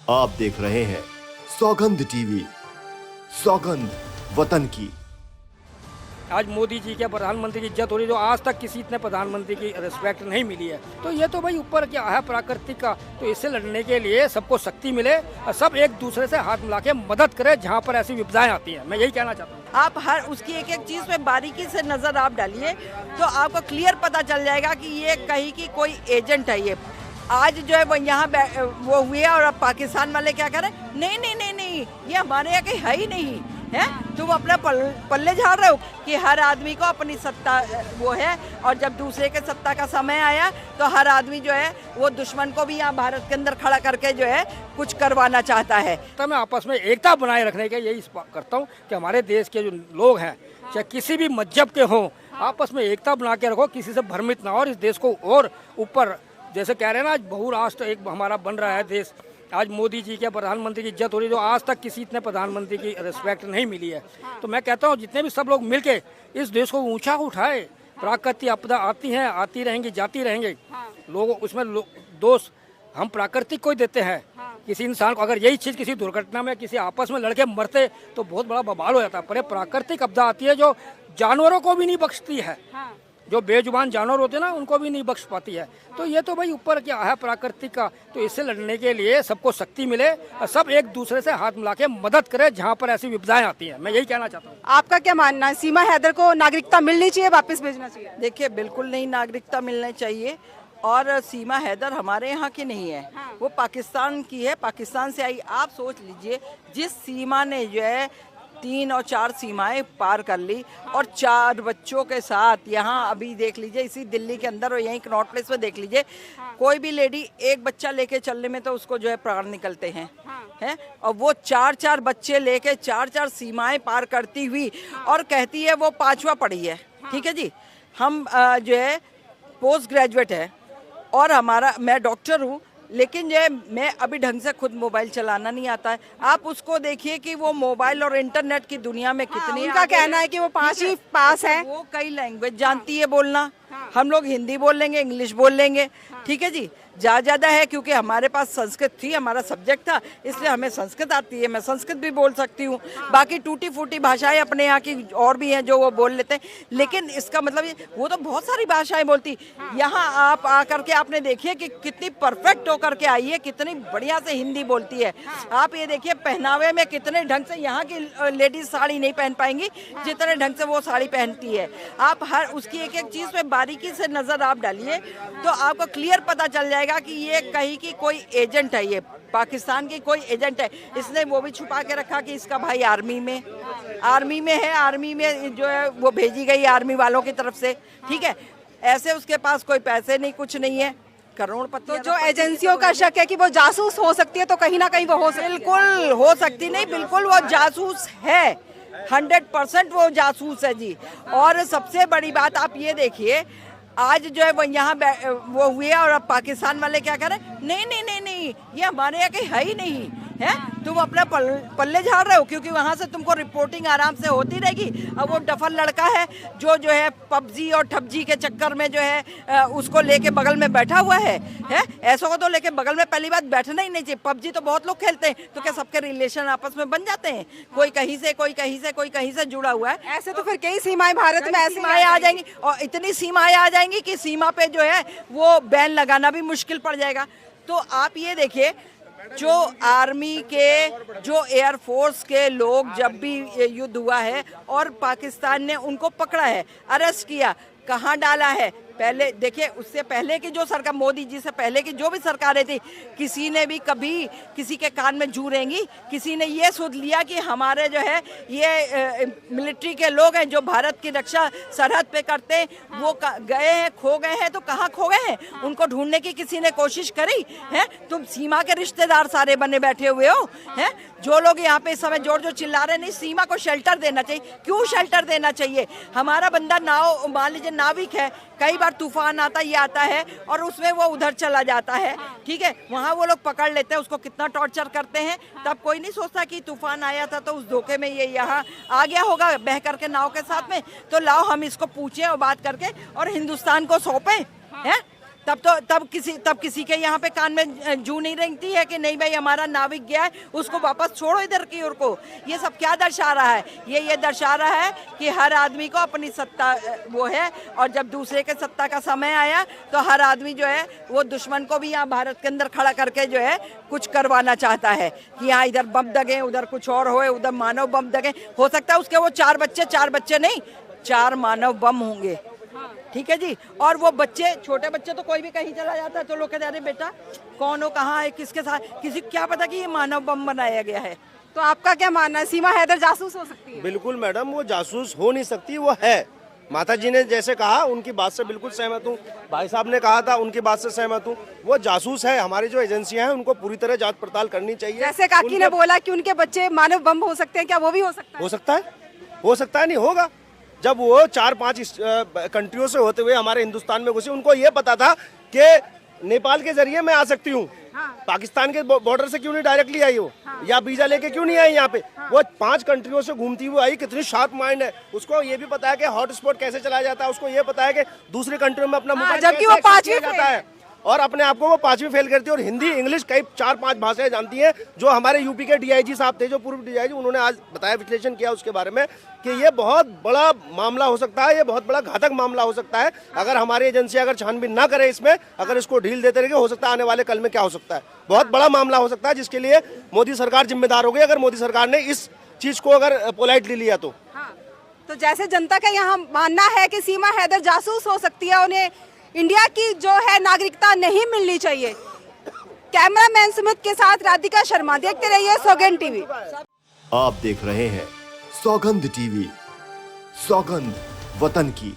आप देख रहे हैं सौगंध टीवी, सौगंध वतन की। आज मोदी जी के प्रधानमंत्री की इज्जत हो रही है, जो आज तक किसी इतने प्रधानमंत्री की रिस्पेक्ट नहीं मिली है। तो ये तो भाई ऊपर क्या है प्राकृतिक का, तो इससे लड़ने के लिए सबको शक्ति मिले और सब एक दूसरे से हाथ मिला के मदद करें जहाँ पर ऐसी विपदाएं आती हैं। मैं यही कहना चाहता हूँ। आप हर उसकी एक एक चीज़ पे बारीकी से नज़र आप डालिए तो आपको क्लियर पता चल जाएगा कि ये कहीं की कोई एजेंट है। ये आज जो है वो यहाँ वो हुए और अब पाकिस्तान वाले क्या करें, नहीं नहीं नहीं नहीं, ये हमारे यहाँ कहीं है ही नहीं है। तुम अपना पल्ले झाड़ रहे हो कि हर आदमी को अपनी सत्ता वो है, और जब दूसरे के सत्ता का समय आया तो हर आदमी जो है वो दुश्मन को भी यहाँ भारत के अंदर खड़ा करके जो है कुछ करवाना चाहता है। तो मैं आपस में एकता बनाए रखने के यही करता हूँ कि हमारे देश के जो लोग हैं, चाहे किसी भी मजहब के हों, आपस में एकता बना के रखो, किसी से भ्रमित ना हो, और इस देश को और ऊपर जैसे कह रहे हैं ना, आज बहुराष्ट्र एक हमारा बन रहा है देश। आज मोदी जी के प्रधानमंत्री की इज्जत हो रही है, जो आज तक किसी इतने प्रधानमंत्री की रिस्पेक्ट नहीं मिली है। तो मैं कहता हूँ जितने भी सब लोग मिलके इस देश को ऊंचा उठाए। प्राकृतिक आपदा आती हैं, आती रहेंगी, जाती रहेंगे। लोग उसमें दोष हम प्राकृतिक को ही देते हैं। किसी इंसान को अगर यही चीज़ किसी दुर्घटना में किसी आपस में लड़के मरते तो बहुत बड़ा बवाल हो जाता है। पर प्राकृतिक आपदा आती है जो जानवरों को भी नहीं बख्शती है, जो बेजुबान जानवर होते हैं ना, उनको भी नहीं बख्श पाती है। तो ये तो भाई ऊपर क्या है प्राकृतिक का, तो इससे लड़ने के लिए सबको शक्ति मिले और सब एक दूसरे से हाथ मिला के मदद करें जहाँ पर ऐसी विपदाएं आती हैं। मैं यही कहना चाहता हूँ। आपका क्या मानना है, सीमा हैदर को नागरिकता मिलनी चाहिए, वापस भेजना चाहिए? देखिए, बिल्कुल नहीं नागरिकता मिलनी चाहिए। और सीमा हैदर हमारे यहाँ की नहीं है, वो पाकिस्तान की है, पाकिस्तान से आई। आप सोच लीजिए, जिस सीमा ने जो है 3 और 4 सीमाएं पार कर ली और 4 बच्चों के साथ यहाँ अभी देख लीजिए, इसी दिल्ली के अंदर और यहीं कनॉट प्लेस में देख लीजिए, कोई भी लेडी एक बच्चा लेके चलने में तो उसको जो है प्राण निकलते हैं हैं, और वो 4-4 बच्चे लेके 4-4 सीमाएं पार करती हुई और कहती है वो 5वां पढ़ी है। ठीक है जी, हम जो है पोस्ट ग्रेजुएट है और मैं डॉक्टर हूँ, लेकिन जो है मैं अभी ढंग से खुद मोबाइल चलाना नहीं आता है। आप उसको देखिए कि वो मोबाइल और इंटरनेट की दुनिया में कितनी उनका कहना है कि वो 5 ही पास है। वो कई लैंग्वेज जानती है बोलना। हम लोग हिंदी बोल लेंगे, इंग्लिश बोल लेंगे। ठीक है जी, ज़्यादा है क्योंकि हमारे पास संस्कृत थी, हमारा सब्जेक्ट था, इसलिए हमें संस्कृत आती है। मैं संस्कृत भी बोल सकती हूँ। बाकी टूटी फूटी भाषाएं अपने यहाँ की और भी हैं जो वो बोल लेते हैं, लेकिन इसका मतलब वो तो बहुत सारी भाषाएं बोलती। यहाँ आप आकर के आपने देखिए कि कितनी परफेक्ट होकर के आई है, कितनी बढ़िया से हिंदी बोलती है। आप ये देखिए पहनावे में कितने ढंग से यहाँ की लेडीज साड़ी नहीं पहन पाएंगी जितने ढंग से वो साड़ी पहनती है। आप हर उसकी एक एक चीज़ पे बारीकी से नज़र आप डालिए तो आपको क्लियर पता चल जाएगा कि ये कहीं की कोई एजेंट है, ये पाकिस्तान की कोई एजेंट है। इसने वो भी छुपा के रखा कि इसका भाई आर्मी में है, आर्मी में जो है वो भेजी गई आर्मी वालों की तरफ से। ठीक है, ऐसे उसके पास कोई पैसे नहीं, कुछ नहीं है, करोड़पति। तो जो एजेंसियों का शक है कि वो जासूस हो सकती है, तो कहीं ना कहीं वो हो सकती है। बिल्कुल हो सकती नहीं, बिल्कुल वो जासूस है, 100% वो जासूस है जी। और सबसे बड़ी बात आप ये देखिए, आज जो है वो यहाँ वो हुए और अब पाकिस्तान वाले क्या करें, नहीं नहीं नहीं नहीं, ये हमारे यहाँ कहीं है ही नहीं है। तुम अपना पल्ले झाड़ रहे हो क्योंकि वहाँ से तुमको रिपोर्टिंग आराम से होती रहेगी। अब वो डफल लड़का है जो है पबजी और ठबजी के चक्कर में जो है उसको लेके बगल में बैठा हुआ है। ऐसों को तो लेके बगल में पहली बात बैठना ही नहीं चाहिए। पबजी तो बहुत लोग खेलते हैं, तो क्या सबके रिलेशन आपस में बन जाते हैं? कोई कहीं से, कोई कहीं से, कोई कहीं से जुड़ा हुआ है। ऐसे तो फिर कई सीमाएं भारत में ऐसी सीमाएं आ जाएंगी, और इतनी सीमाएं आ जाएंगी कि सीमा पे जो है वो बैन लगाना भी मुश्किल पड़ जाएगा। तो आप ये देखिए, जो आर्मी के, जो एयरफोर्स के लोग जब भी युद्ध हुआ है और पाकिस्तान ने उनको पकड़ा है, अरेस्ट किया, कहाँ डाला है? पहले देखिए, उससे पहले की जो सरकार, मोदी जी से पहले की जो भी सरकारें थी, किसी ने भी कभी किसी के कान में जू रेंगी? किसी ने ये सोच लिया कि हमारे जो है ये मिलिट्री के लोग हैं जो भारत की रक्षा सरहद पे करते हैं, वो गए हैं, खो गए हैं, तो कहाँ खो गए हैं? उनको ढूंढने की किसी ने कोशिश करी है? तुम सीमा के रिश्तेदार सारे बने बैठे हुए हो हैं। जो लोग यहाँ पे इस समय जोर जोर चिल्ला रहे, नहीं सीमा को शेल्टर देना चाहिए। क्यों शेल्टर देना चाहिए? हमारा बंदा नाव, मान लीजिए नाविक है, कई बार तूफान आता, ये आता है और उसमें वो उधर चला जाता है। ठीक है, वहाँ वो लोग पकड़ लेते हैं, उसको कितना टॉर्चर करते हैं। तब कोई नहीं सोचता कि तूफान आया था तो उस धोखे में ये यहाँ आ गया होगा बह करके नाव के साथ में, तो लाओ हम इसको पूछें और बात करके और हिंदुस्तान को सौंपें। हैं तब किसी के यहाँ पे कान में जू नहीं रेंगती है कि नहीं भाई हमारा नाविक गया है, उसको वापस छोड़ो इधर की ओर को। ये सब क्या दर्शा रहा है? ये दर्शा रहा है कि हर आदमी को अपनी सत्ता वो है, और जब दूसरे के सत्ता का समय आया तो हर आदमी जो है वो दुश्मन को भी यहाँ भारत के अंदर खड़ा करके जो है कुछ करवाना चाहता है कि यहाँ इधर बम दगे, उधर कुछ और होए, उधर मानव बम दगे। हो सकता है उसके वो चार बच्चे नहीं, 4 मानव बम होंगे। ठीक है जी। और वो बच्चे, छोटे बच्चे तो कोई भी कहीं चला जाता है तो लोग कहते हैं अरे बेटा कौन हो, कहाँ है, किसके साथ, किसी को क्या पता कि ये मानव बम बनाया गया है। तो आपका क्या मानना है, सीमा हैदर जासूस हो सकती है? बिल्कुल मैडम, वो जासूस हो नहीं सकती, वो है। माता जी ने जैसे कहा उनकी बात से बिल्कुल सहमत हूँ, भाई साहब ने कहा था उनकी बात से सहमत हूँ। वो जासूस है। हमारी जो एजेंसियां हैं उनको पूरी तरह जांच पड़ताल करनी चाहिए। जैसे काकी ने बोला कि उनके बच्चे मानव बम हो सकते हैं, क्या वो भी हो सकता है? हो सकता है, नहीं होगा। जब वो 4-5 कंट्रियों से होते हुए हमारे हिंदुस्तान में घुसे, उनको ये पता था कि नेपाल के जरिए मैं आ सकती हूँ, पाकिस्तान के बॉर्डर से क्यों नहीं डायरेक्टली आई हो, या वीजा लेके क्यों नहीं आई यहाँ पे। वो 5 कंट्रियों से घूमती हुई आई, कितनी शार्प माइंड है। उसको ये भी पता है कि हॉटस्पॉट कैसे चलाया जाता है, उसको ये पता है कि दूसरी कंट्रियों में अपना मुकाम जबकि वो 5वीं जाता है, और अपने आप को वो 5वीं फेल करती है। और हिंदी, इंग्लिश, कई 4-5 भाषाएं जानती हैं। जो हमारे यूपी के डीआईजी साहब थे, जो पूर्व डीआईजी, उन्होंने आज बताया, विश्लेषण किया उसके बारे में कि ये बहुत बड़ा मामला हो सकता है, ये बहुत बड़ा घातक मामला हो सकता है। अगर हमारी एजेंसी अगर छानबीन ना करे इसमें, अगर इसको ढील देते रहे, हो सकता है आने वाले कल में क्या हो सकता है, बहुत बड़ा मामला हो सकता है, जिसके लिए मोदी सरकार जिम्मेदार होगी, अगर मोदी सरकार ने इस चीज को अगर पोलाइटली लिया तो। तो जैसे जनता का यहाँ मानना है कि सीमा हैदर जासूस हो सकती है, उन्हें इंडिया की जो है नागरिकता नहीं मिलनी चाहिए। कैमरामैन सुमित के साथ राधिका शर्मा, देखते रहिए सौगंध टीवी। आप देख रहे हैं सौगंध टीवी, सौगंध वतन की।